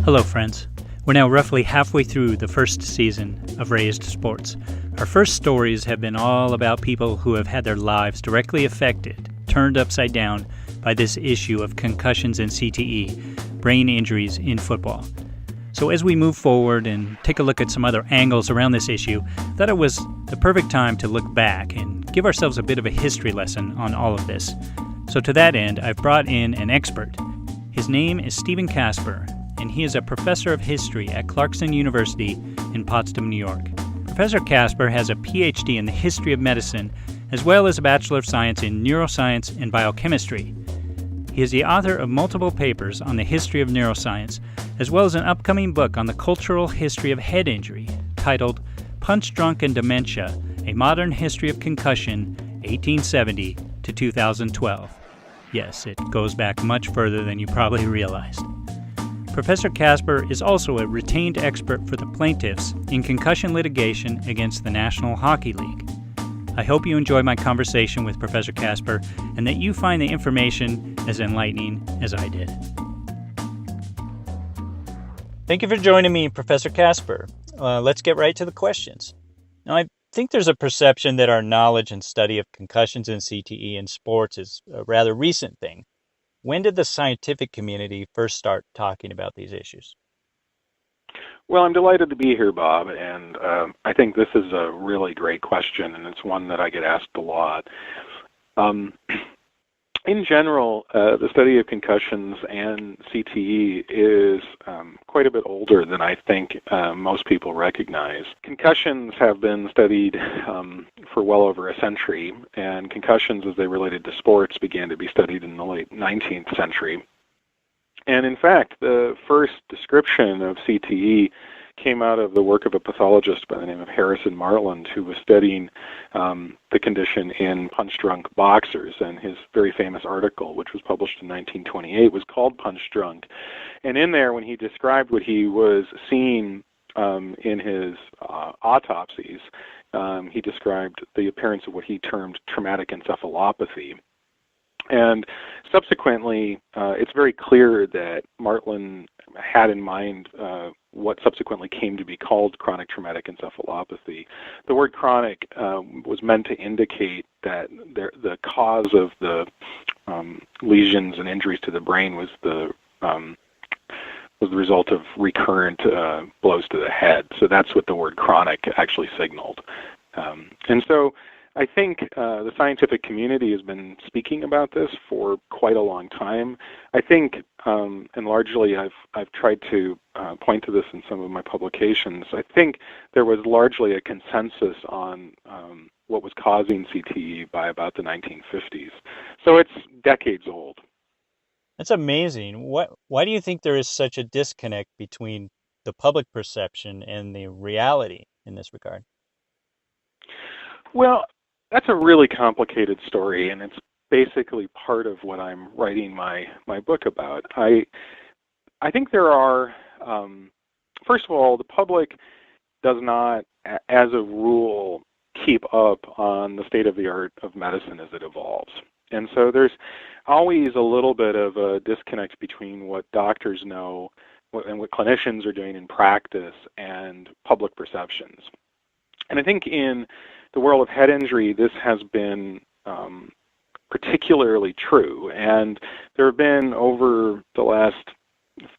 Hello, friends. We're now roughly halfway through the first season of Raised Sports. Our first stories have been all about people who have had their lives directly affected, turned upside down by this issue of concussions and CTE, brain injuries in football. So as we move forward and take a look at some other angles around this issue, I thought it was the perfect time to look back and give ourselves a bit of a history lesson on all of this. So to that end, I've brought in an expert. His name is Stephen Casper, and he is a professor of history at Clarkson University in Potsdam, New York. Professor Casper has a PhD in the history of medicine, as well as a Bachelor of Science in neuroscience and biochemistry. He is the author of multiple papers on the history of neuroscience, as well as an upcoming book on the cultural history of head injury, titled Punch Drunk and Dementia, A Modern History of Concussion, 1870 to 2012. Yes, it goes back much further than you probably realized. Professor Casper is also a retained expert for the plaintiffs in concussion litigation against the National Hockey League. I hope you enjoy my conversation with Professor Casper and that you find the information as enlightening as I did. Thank you for joining me, Professor Casper. Let's get right to the questions. Now, I think there's a perception that our knowledge and study of concussions and CTE in sports is a rather recent thing. When did the scientific community first start talking about these issues? Well, I'm delighted to be here, Bob, and I think this is a really great question, and it's one that I get asked a lot. In general, the study of concussions and CTE is quite a bit older than I think most people recognize. Concussions have been studied for well over a century, and concussions as they related to sports began to be studied in the late 19th century. And in fact, the first description of CTE came out of the work of a pathologist by the name of Harrison Martland, who was studying the condition in punch-drunk boxers, and his very famous article, which was published in 1928, was called Punch Drunk. And in there, when he described what he was seeing in his autopsies, he described the appearance of what he termed traumatic encephalopathy. And subsequently, it's very clear that Martland had in mind what subsequently came to be called chronic traumatic encephalopathy. The word chronic was meant to indicate that the cause of the lesions and injuries to the brain was the result of recurrent blows to the head. So that's what the word chronic actually signaled. And so I think the scientific community has been speaking about this for quite a long time. I think, and largely I've tried to point to this in some of my publications, I think there was largely a consensus on what was causing CTE by about the 1950s. So it's decades old. That's amazing. Why do you think there is such a disconnect between the public perception and the reality in this regard? Well, that's a really complicated story, and it's basically part of what I'm writing my book about. I think there are, first of all, the public does not, as a rule, keep up on the state of the art of medicine as it evolves. And so there's always a little bit of a disconnect between what doctors know and what clinicians are doing in practice and public perceptions. And I think in the world of head injury, this has been particularly true. And there have been, over the last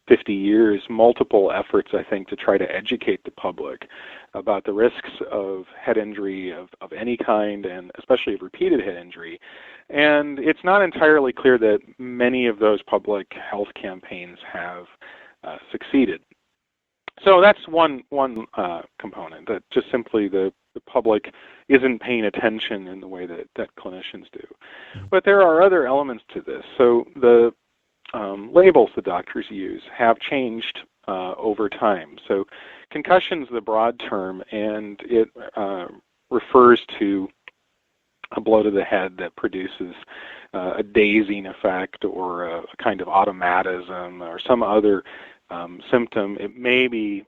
50 years, multiple efforts, I think, to try to educate the public about the risks of head injury of any kind, and especially of repeated head injury. And it's not entirely clear that many of those public health campaigns have succeeded. So that's one component, that just simply the public isn't paying attention in the way that clinicians do. But there are other elements to this. So the labels the doctors use have changed over time. So concussion is the broad term, and it refers to a blow to the head that produces a dazing effect or a kind of automatism or some other symptom. It may be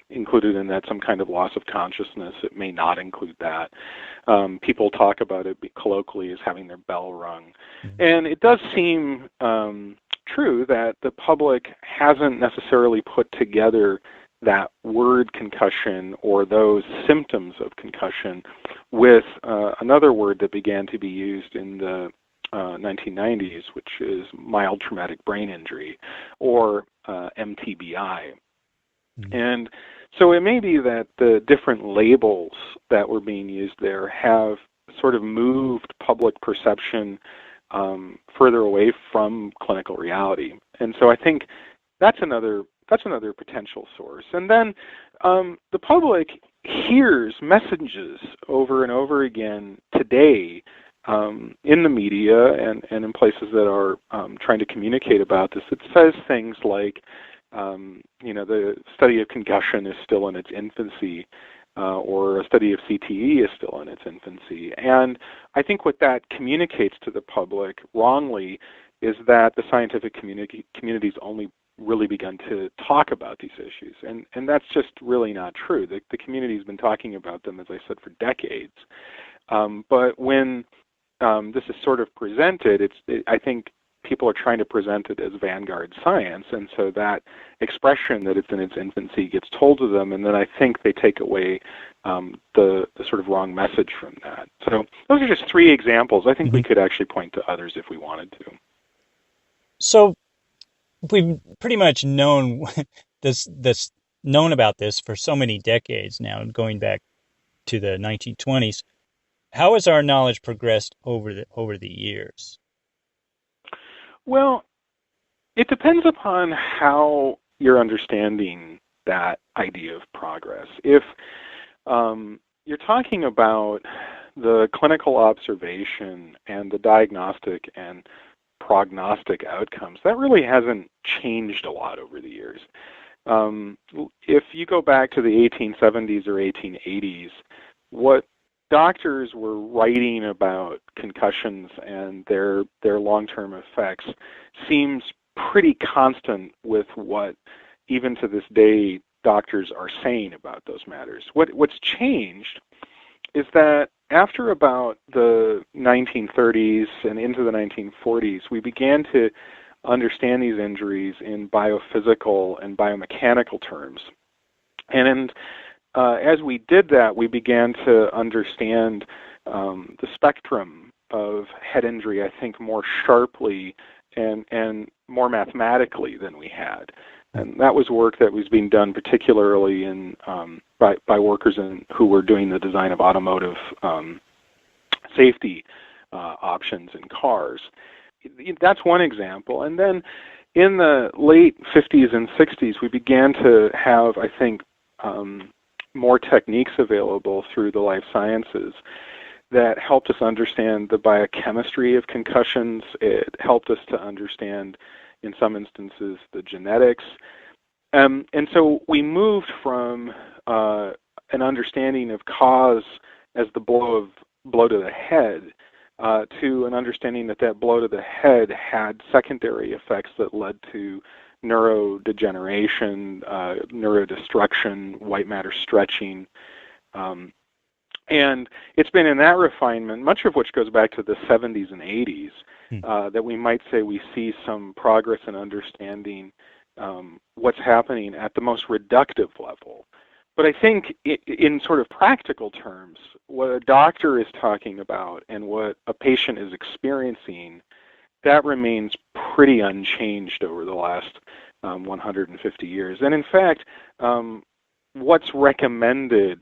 included in that some kind of loss of consciousness. It may not include that. People talk about it colloquially as having their bell rung. And it does seem true that the public hasn't necessarily put together that word concussion or those symptoms of concussion with another word that began to be used in the 1990s, which is mild traumatic brain injury, or MTBI. And so it may be that the different labels that were being used there have sort of moved public perception further away from clinical reality. And so I think that's another potential source. And then the public hears messages over and over again today in the media and in places that are trying to communicate about this. It says things like, the study of concussion is still in its infancy, or a study of CTE is still in its infancy. And I think what that communicates to the public wrongly is that the scientific community's only really begun to talk about these issues. And that's just really not true. The community's been talking about them, as I said, for decades. But when this is sort of presented, I think people are trying to present it as vanguard science, and so that expression that it's in its infancy gets told to them, and then I think they take away the sort of wrong message from that. So those are just three examples. I think we could actually point to others if we wanted to. So we've pretty much known known about this for so many decades now, going back to the 1920s. How has our knowledge progressed over the years? Well, it depends upon how you're understanding that idea of progress. If you're talking about the clinical observation and the diagnostic and prognostic outcomes, that really hasn't changed a lot over the years. If you go back to the 1870s or 1880s, what doctors were writing about concussions and their long-term effects seems pretty constant with what, even to this day, doctors are saying about those matters. What's changed is that after about the 1930s and into the 1940s, we began to understand these injuries in biophysical and biomechanical terms. And as we did that, we began to understand the spectrum of head injury, I think, more sharply and more mathematically than we had. And that was work that was being done particularly by workers who were doing the design of automotive safety options in cars. That's one example. And then in the late 50s and 60s, we began to have, I think, more techniques available through the life sciences that helped us understand the biochemistry of concussions. It helped us to understand, in some instances, the genetics. And so we moved from an understanding of cause as the blow to the head to an understanding that blow to the head had secondary effects that led to neurodegeneration, neurodestruction, white matter stretching. And it's been in that refinement, much of which goes back to the 70s and 80s, that we might say we see some progress in understanding what's happening at the most reductive level. But I think in sort of practical terms, what a doctor is talking about and what a patient is experiencing, that remains pretty unchanged over the last 150 years. And in fact, what's recommended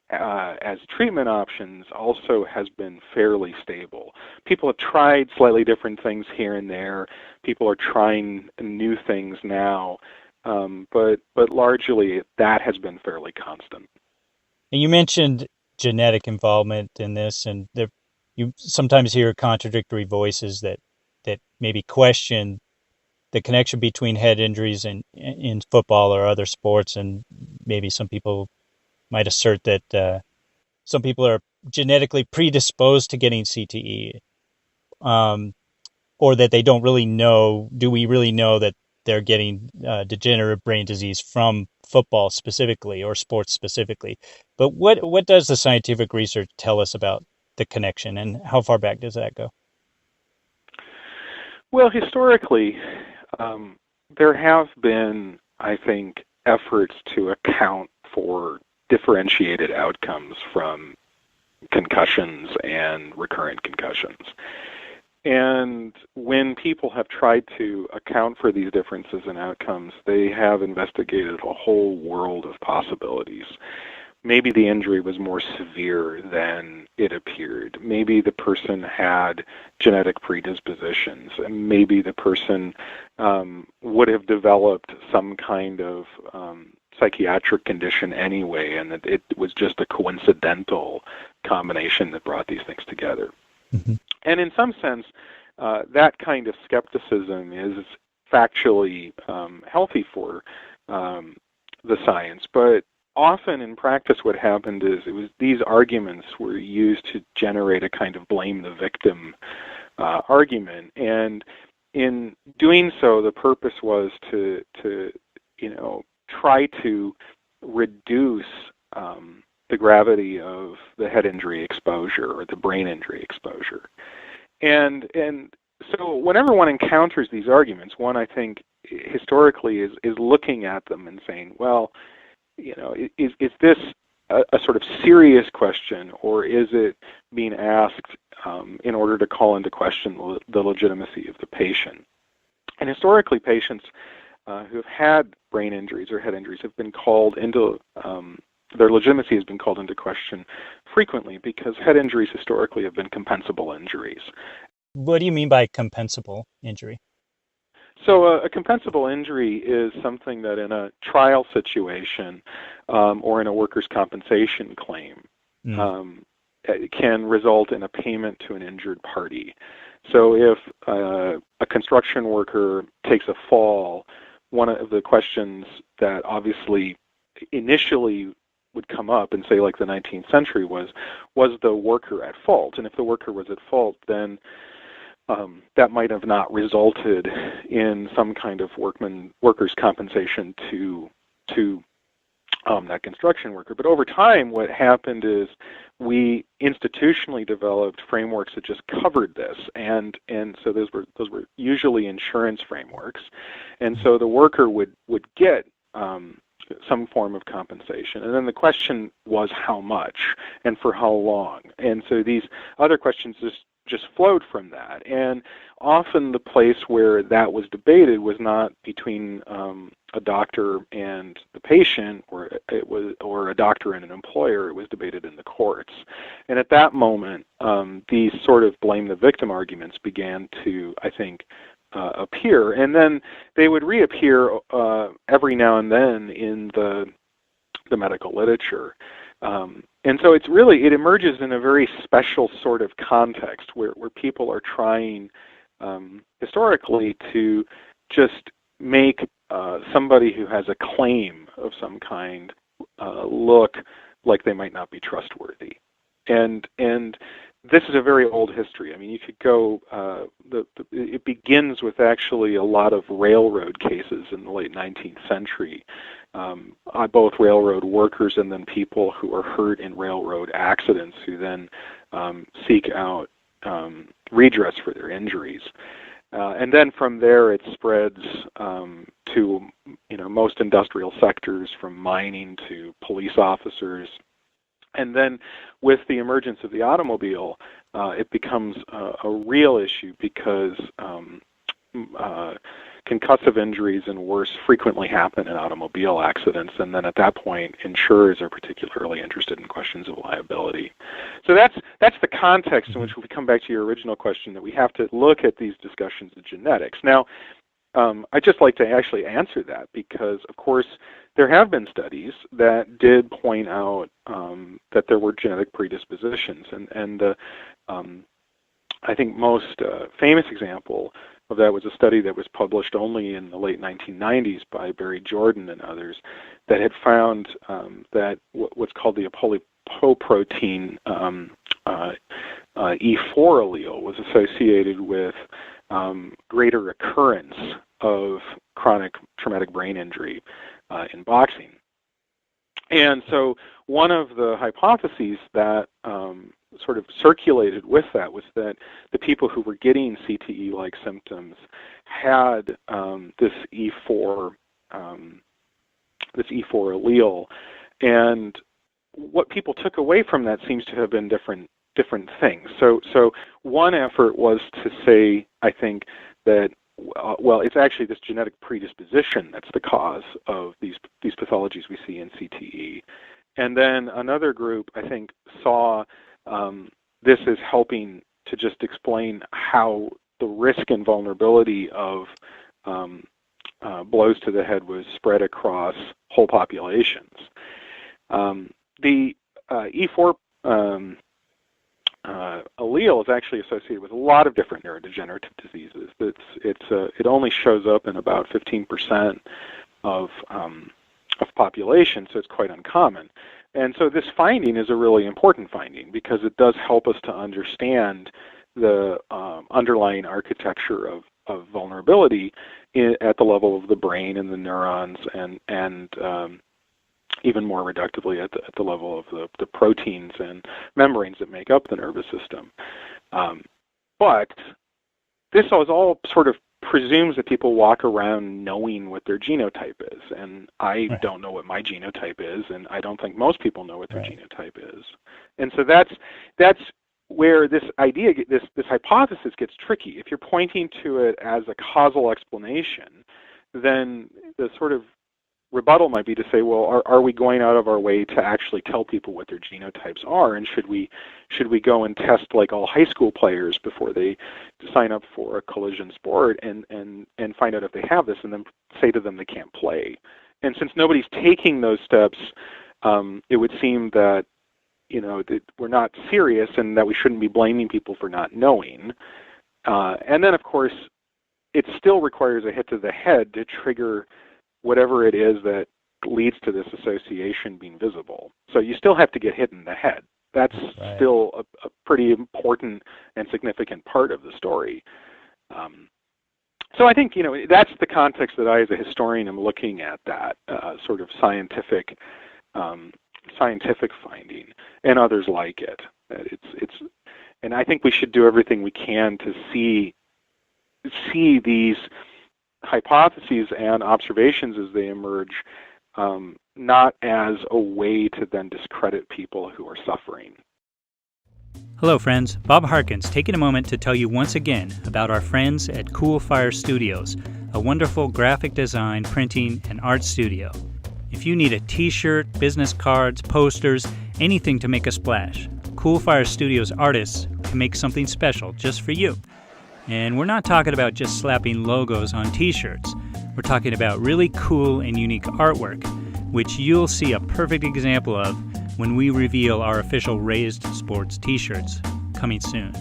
as treatment options also has been fairly stable. People have tried slightly different things here and there. People are trying new things now, but largely that has been fairly constant. And you mentioned genetic involvement in this, and you sometimes hear contradictory voices that maybe question the connection between head injuries and in football or other sports, and maybe some people might assert that some people are genetically predisposed to getting CTE, or that they don't really know. Do we really know that they're getting degenerative brain disease from football specifically or sports specifically? But what does the scientific research tell us about the connection, and how far back does that go? Well, historically, There have been, I think, efforts to account for differentiated outcomes from concussions and recurrent concussions. And when people have tried to account for these differences in outcomes, they have investigated a whole world of possibilities. Maybe the injury was more severe than it appeared. Maybe the person had genetic predispositions, and maybe the person would have developed some kind of psychiatric condition anyway, and that it was just a coincidental combination that brought these things together. Mm-hmm. And in some sense, that kind of skepticism is factually healthy for the science, but often in practice what happened is these arguments were used to generate a kind of blame the victim argument, and in doing so the purpose was to try to reduce the gravity of the head injury exposure or the brain injury exposure. And so whenever one encounters these arguments, one, I think, historically is looking at them and saying, well, is this a sort of serious question, or is it being asked in order to call into question the legitimacy of the patient? And historically, patients who have had brain injuries or head injuries have been called into their legitimacy has been called into question frequently because head injuries historically have been compensable injuries. What do you mean by compensable injury? So a compensable injury is something that in a trial situation or in a workers' compensation claim can result in a payment to an injured party. So if a construction worker takes a fall, one of the questions that obviously initially would come up in, say, like the 19th century was the worker at fault? And if the worker was at fault, then that might have not resulted in some kind of workers' compensation to that construction worker. But over time, what happened is we institutionally developed frameworks that just covered this, and so those were usually insurance frameworks, and so the worker would get some form of compensation, and then the question was how much and for how long, and so these other questions just flowed from that. And often the place where that was debated was not between a doctor and the patient, or a doctor and an employer. It was debated in the courts. And at that moment, these sort of blame the victim arguments began to, I think, appear, and then they would reappear every now and then in the medical literature. And so it emerges in a very special sort of context where people are trying historically to just make somebody who has a claim of some kind look like they might not be trustworthy. And this is a very old history. I mean, you could go, it begins with actually a lot of railroad cases in the late 19th century, both railroad workers and then people who are hurt in railroad accidents who then seek out redress for their injuries. And then from there it spreads to most industrial sectors, from mining to police officers. And then with the emergence of the automobile, it becomes a real issue because concussive injuries and worse frequently happen in automobile accidents, and then at that point, insurers are particularly interested in questions of liability. So that's the context in which we come back to your original question, that we have to look at these discussions of genetics. Now, I'd just like to actually answer that because, of course, there have been studies that did point out that there were genetic predispositions, and I think most famous example of that was a study that was published only in the late 1990s by Barry Jordan and others that had found that what's called the apolipoprotein E4 allele was associated with greater occurrence of chronic traumatic brain injury in boxing. And so one of the hypotheses that sort of circulated with that was that the people who were getting CTE-like symptoms had this E4 allele, and what people took away from that seems to have been different things. So one effort was to say, I think, that well, it's actually this genetic predisposition that's the cause of these pathologies we see in CTE. And then another group, I think, saw this as helping to just explain how the risk and vulnerability of blows to the head was spread across whole populations. The E4 allele is actually associated with a lot of different neurodegenerative diseases. It only shows up in about 15% of population, so it's quite uncommon. And so this finding is a really important finding because it does help us to understand the underlying architecture of vulnerability at the level of the brain and the neurons, and even more reductively at the level of the proteins and membranes that make up the nervous system. But this is all sort of presumes that people walk around knowing what their genotype is, and I don't know what my genotype is, and I don't think most people know what their genotype is. And so that's where this idea, this hypothesis gets tricky. If you're pointing to it as a causal explanation, then the sort of rebuttal might be to say, well, are we going out of our way to actually tell people what their genotypes are, and should we go and test like all high school players before they sign up for a collision sport and find out if they have this, and then say to them they can't play? And since nobody's taking those steps, it would seem that that we're not serious and that we shouldn't be blaming people for not knowing. And then, of course, it still requires a hit to the head to trigger whatever it is that leads to this association being visible. So you still have to get hit in the head. That's still a pretty important and significant part of the story. So I think, that's the context that I, as a historian, am looking at that sort of scientific finding, and others like it. And I think we should do everything we can to see these hypotheses and observations as they emerge, not as a way to then discredit people who are suffering. Hello friends, Bob Harkins taking a moment to tell you once again about our friends at Cool Fire Studios, a wonderful graphic design, printing, and art studio. If you need a t-shirt, business cards, posters, anything to make a splash, Cool Fire Studios artists can make something special just for you. And we're not talking about just slapping logos on t-shirts. We're talking about really cool and unique artwork, which you'll see a perfect example of when we reveal our official Raised Sports t-shirts coming soon.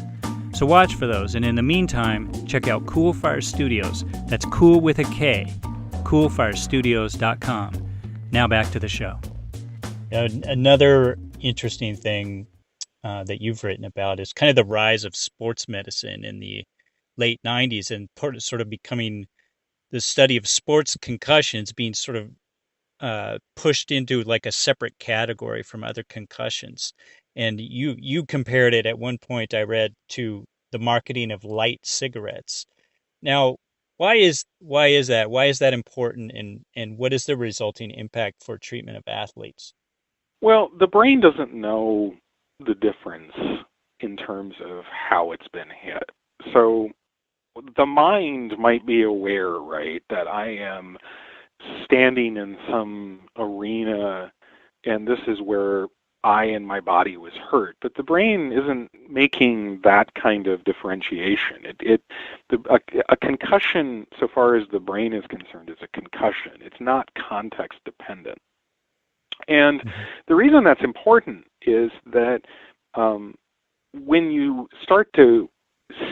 So watch for those, and in the meantime, check out Cool Fire Studios. That's cool with a K, coolfirestudios.com. Now back to the show. Another interesting thing that you've written about is kind of the rise of sports medicine in the late 90s and sort of becoming the study of sports concussions being sort of pushed into like a separate category from other concussions. And you compared it at one point, I read, to the marketing of light cigarettes. Now, why is that? Why is that important, and what is the resulting impact for treatment of athletes? Well, the brain doesn't know the difference in terms of how it's been hit. So the mind might be aware, right, that I am standing in some arena and this is where I and my body was hurt, but the brain isn't making that kind of differentiation. A concussion, so far as the brain is concerned, is a concussion. It's not context dependent. And the reason that's important is that when you start to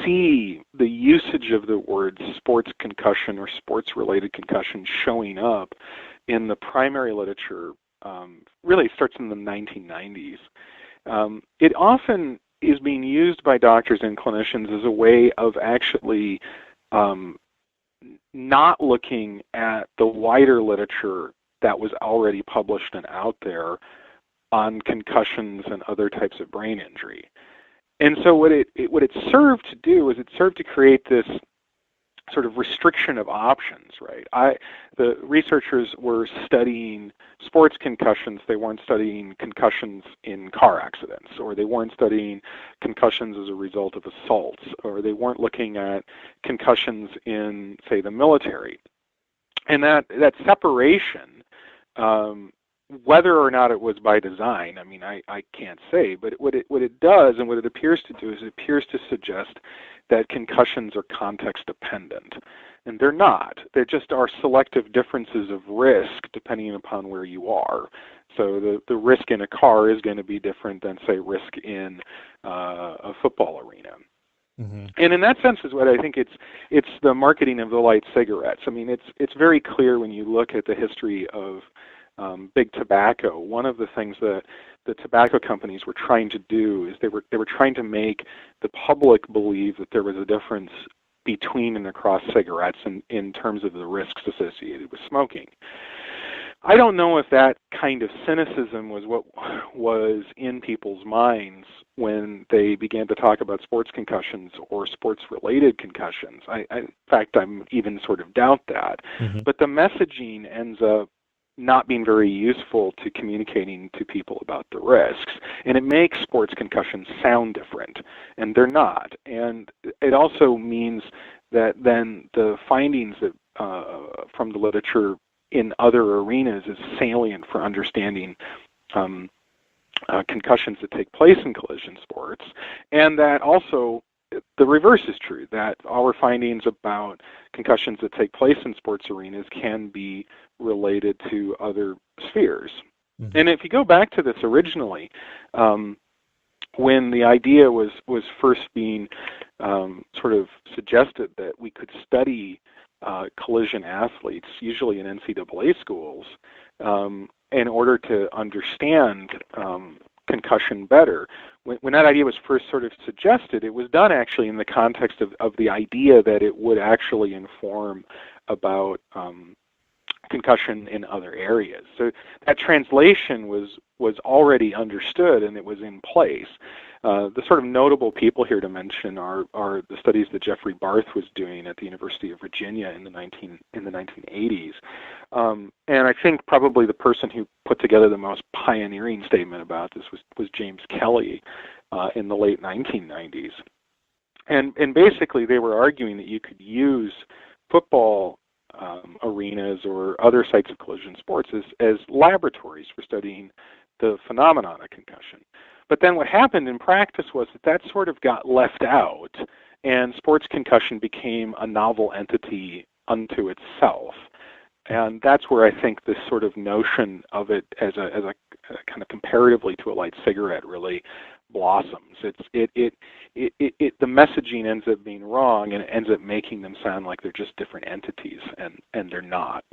see the usage of the words sports concussion or sports-related concussion showing up in the primary literature, really starts in the 1990s. It often is being used by doctors and clinicians as a way of actually not looking at the wider literature that was already published and out there on concussions and other types of brain injury. And so what it served to do is it served to create this sort of restriction of options, right? The researchers were studying sports concussions. They weren't studying concussions in car accidents, or they weren't studying concussions as a result of assaults, or they weren't looking at concussions in, say, the military. And that separation, whether or not it was by design, I mean, I can't say, but what it does and what it appears to do is it appears to suggest that concussions are context dependent. And they're not. They just are selective differences of risk depending upon where you are. So the risk in a car is going to be different than, say, risk in a football arena. Mm-hmm. And in that sense is what I think it's the marketing of the light cigarettes. I mean, it's very clear when you look at the history of big tobacco. One of the things that the tobacco companies were trying to do is they were trying to make the public believe that there was a difference between and across cigarettes in terms of the risks associated with smoking. I don't know if that kind of cynicism was what was in people's minds when they began to talk about sports concussions or sports-related concussions. In fact, I'm even sort of doubt that. Mm-hmm. But the messaging ends up not being very useful to communicating to people about the risks. And it makes sports concussions sound different, and they're not. And it also means that then the findings that from the literature in other arenas is salient for understanding concussions that take place in collision sports, and that also the reverse is true, that our findings about concussions that take place in sports arenas can be related to other spheres. Mm-hmm. And if you go back to this originally, when the idea was first being sort of suggested that we could study collision athletes, usually in NCAA schools, in order to understand concussion better. When that idea was first sort of suggested, it was done actually in the context of the idea that it would actually inform about concussion in other areas. So that translation was already understood and it was in place. The sort of notable people here to mention are the studies that Jeffrey Barth was doing at the University of Virginia in the 1980s. And I think probably the person who put together the most pioneering statement about this was James Kelly in the late 1990s. And basically they were arguing that you could use football arenas or other sites of collision sports as laboratories for studying the phenomenon of concussion. But then what happened in practice was that sort of got left out, and sports concussion became a novel entity unto itself. And that's where I think this sort of notion of it as a kind of comparatively to a light cigarette really blossoms. The messaging ends up being wrong, and it ends up making them sound like they're just different entities, and they're not.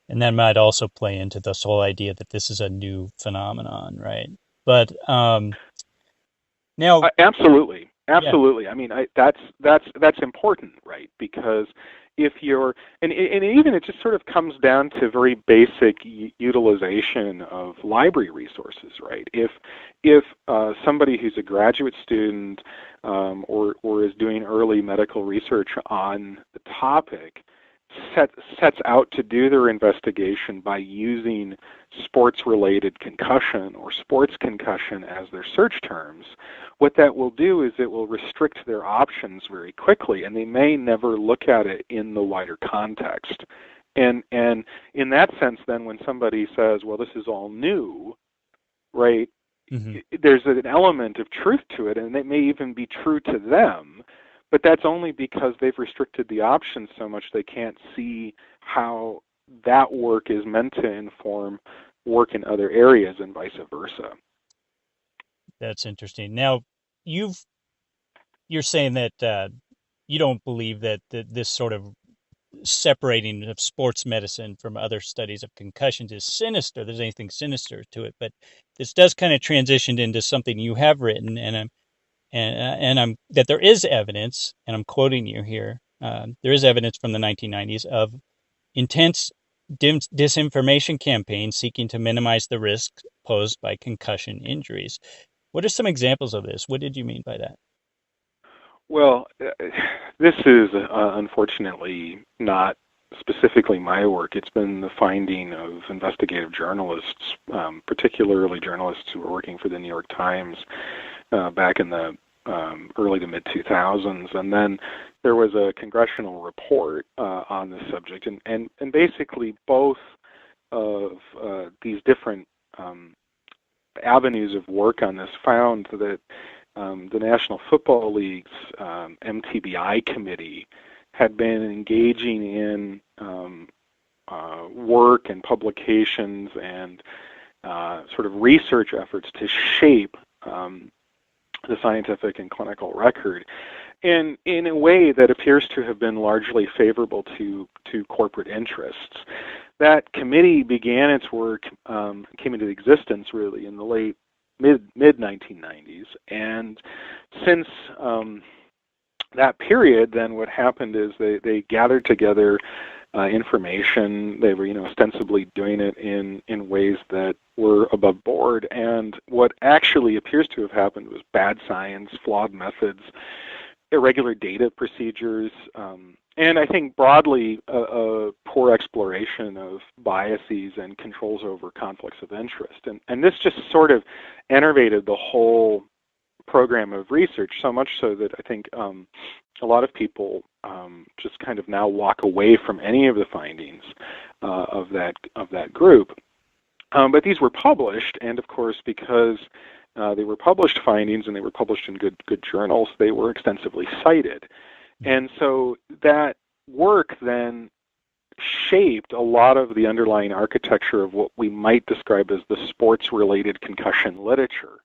And that might also play into this whole idea that this is a new phenomenon, right? But now, absolutely. Yeah. I mean, that's important, right? Because if you're, and even it just sort of comes down to very basic utilization of library resources, right? If somebody who's a graduate student or is doing early medical research on the topic sets out to do their investigation by using sports-related concussion or sports concussion as their search terms, what that will do is it will restrict their options very quickly, and they may never look at it in the wider context. And in that sense, then, when somebody says, well, this is all new, right, mm-hmm. There's an element of truth to it, and it may even be true to them, but that's only because they've restricted the options so much they can't see how that work is meant to inform work in other areas and vice versa. That's interesting. Now, you're saying that you don't believe that this sort of separating of sports medicine from other studies of concussions is sinister. There's anything sinister to it, but this does kind of transition into something you have written, and that there is evidence, and I'm quoting you here, there is evidence from the 1990s of intense disinformation campaigns seeking to minimize the risks posed by concussion injuries. What are some examples of this? What did you mean by that? Well, this is unfortunately not specifically my work. It's been the finding of investigative journalists, particularly journalists who were working for the New York Times back in the early to mid 2000s, and then there was a congressional report on this subject, and basically both of these different avenues of work on this found that the National Football League's MTBI Committee had been engaging in work and publications and sort of research efforts to shape the scientific and clinical record in a way that appears to have been largely favorable to corporate interests. That committee began its work, came into existence really in the mid 1990s, and since that period, then what happened is they gathered together information. They were, ostensibly doing it in ways that were above board, and what actually appears to have happened was bad science, flawed methods, irregular data procedures, and I think broadly a poor exploration of biases and controls over conflicts of interest. And this just sort of enervated the whole program of research, so much so that I think a lot of people just kind of now walk away from any of the findings of that group. But these were published, and of course, because they were published findings and they were published in good journals, they were extensively cited. And so that work then shaped a lot of the underlying architecture of what we might describe as the sports-related concussion literature.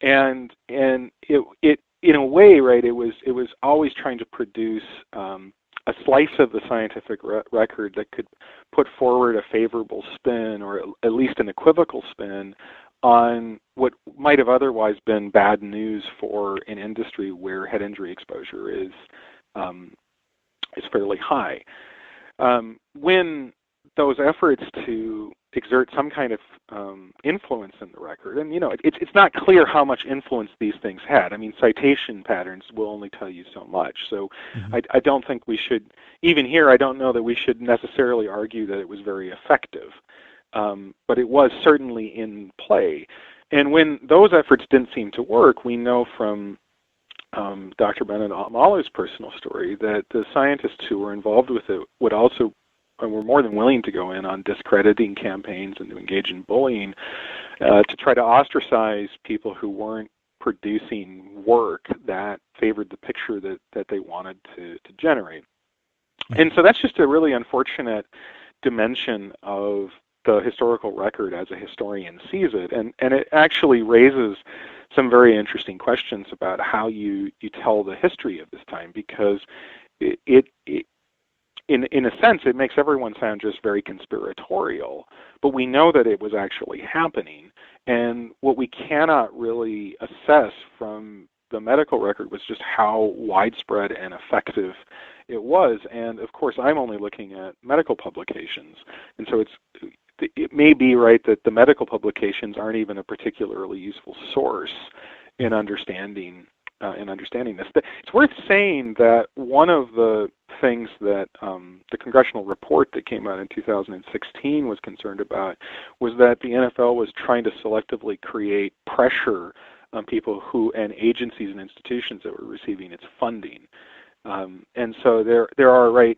And it in a way, right, it was always trying to produce a slice of the scientific record that could put forward a favorable spin, or at least an equivocal spin, on what might have otherwise been bad news for an industry where head injury exposure is fairly high. When those efforts to exert some kind of influence in the record, and it's not clear how much influence these things had. I mean, citation patterns will only tell you so much. So I don't think we should, even here, I don't know that we should necessarily argue that it was very effective. But it was certainly in play. And when those efforts didn't seem to work, we know from Dr. Bennett Amalu's personal story that the scientists who were involved with it would also, and were more than willing to go in on discrediting campaigns and to engage in bullying to try to ostracize people who weren't producing work that favored the picture that they wanted to generate. And so that's just a really unfortunate dimension of the historical record as a historian sees it, and it actually raises some very interesting questions about how you tell the history of this time, because it in a sense it makes everyone sound just very conspiratorial, but we know that it was actually happening, and what we cannot really assess from the medical record was just how widespread and effective it was. And of course I'm only looking at medical publications, and so it may be right that the medical publications aren't even a particularly useful source in understanding this. It's worth saying that one of the things that the congressional report that came out in 2016 was concerned about was that the NFL was trying to selectively create pressure on people and agencies and institutions that were receiving its funding. And so there are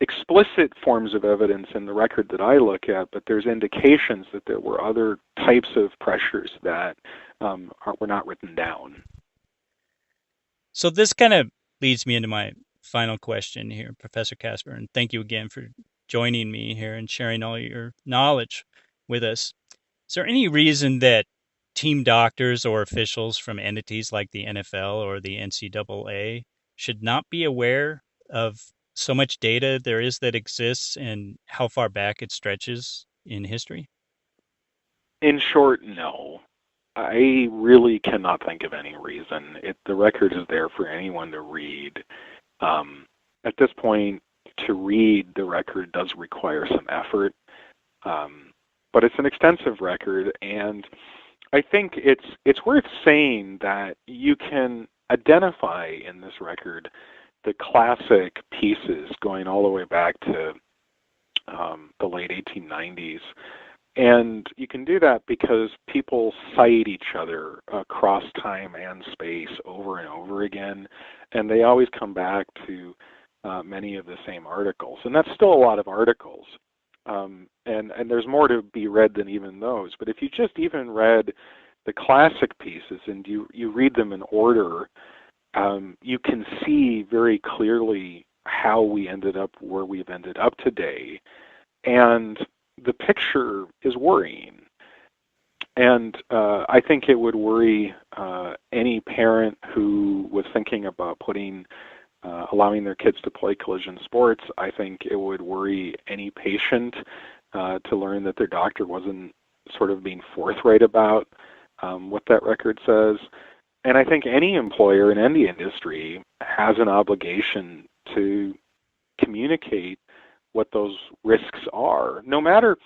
explicit forms of evidence in the record that I look at, but there's indications that there were other types of pressures that were not written down. So this kind of leads me into my final question here, Professor Casper, and thank you again for joining me here and sharing all your knowledge with us. Is there any reason that team doctors or officials from entities like the NFL or the NCAA should not be aware of so much data there is that exists and how far back it stretches in history? In short, no. I really cannot think of any reason. The record is there for anyone to read. At this point, to read the record does require some effort, but it's an extensive record, and I think it's worth saying that you can identify in this record the classic pieces going all the way back to the late 1890s. And you can do that because people cite each other across time and space over and over again, and they always come back to many of the same articles. And that's still a lot of articles. And there's more to be read than even those. But if you just even read the classic pieces and you read them in order, you can see very clearly how we ended up where we've ended up today. And the picture is worrying. And I think it would worry any parent who was thinking about allowing their kids to play collision sports. I think it would worry any patient to learn that their doctor wasn't sort of being forthright about what that record says. And I think any employer in any industry has an obligation to communicate what those risks are, no matter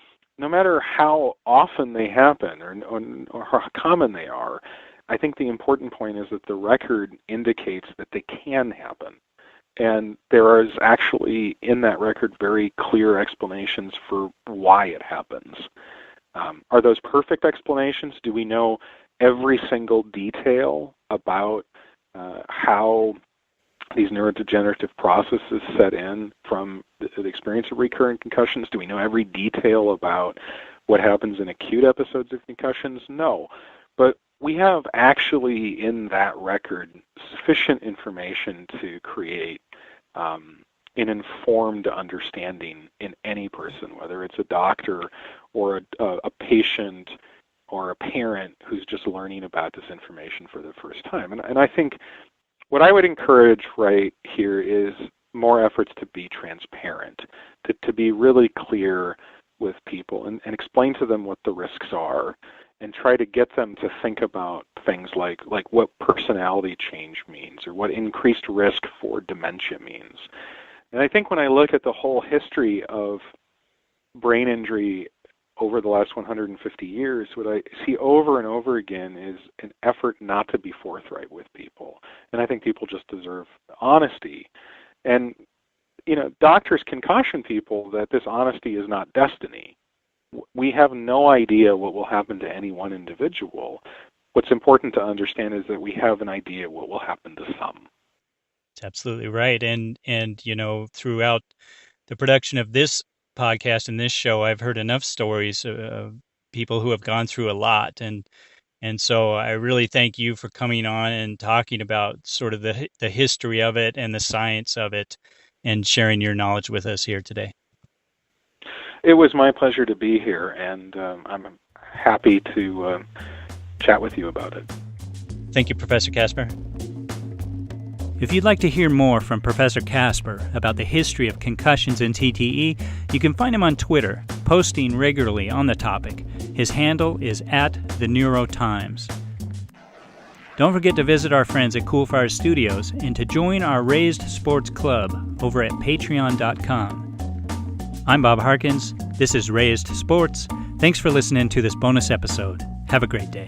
how often they happen or how common they are. I think the important point is that the record indicates that they can happen. And there is actually in that record very clear explanations for why it happens. Are those perfect explanations? Do we know every single detail about how these neurodegenerative processes set in from the experience of recurrent concussions? Do we know every detail about what happens in acute episodes of concussions? No. But we have actually in that record sufficient information to create an informed understanding in any person, whether it's a doctor or a patient or a parent who's just learning about this information for the first time. And I think what I would encourage right here is more efforts to be transparent, to be really clear with people and explain to them what the risks are and try to get them to think about things like what personality change means or what increased risk for dementia means. And I think when I look at the whole history of brain injury over the last 150 years, what I see over and over again is an effort not to be forthright with people. And I think people just deserve honesty. And, doctors can caution people that this honesty is not destiny. We have no idea what will happen to any one individual. What's important to understand is that we have an idea what will happen to some. That's absolutely right. And throughout the production of this podcast and this show, I've heard enough stories of people who have gone through a lot. And so I really thank you for coming on and talking about sort of the history of it and the science of it and sharing your knowledge with us here today. It was my pleasure to be here, and I'm happy to chat with you about it. Thank you, Professor Casper. If you'd like to hear more from Professor Casper about the history of concussions and CTE, you can find him on Twitter, posting regularly on the topic. His handle is @TheNeuroTimes. Don't forget to visit our friends at Coolfire Studios and to join our Raised Sports Club over at patreon.com. I'm Bob Harkins. This is Raised Sports. Thanks for listening to this bonus episode. Have a great day.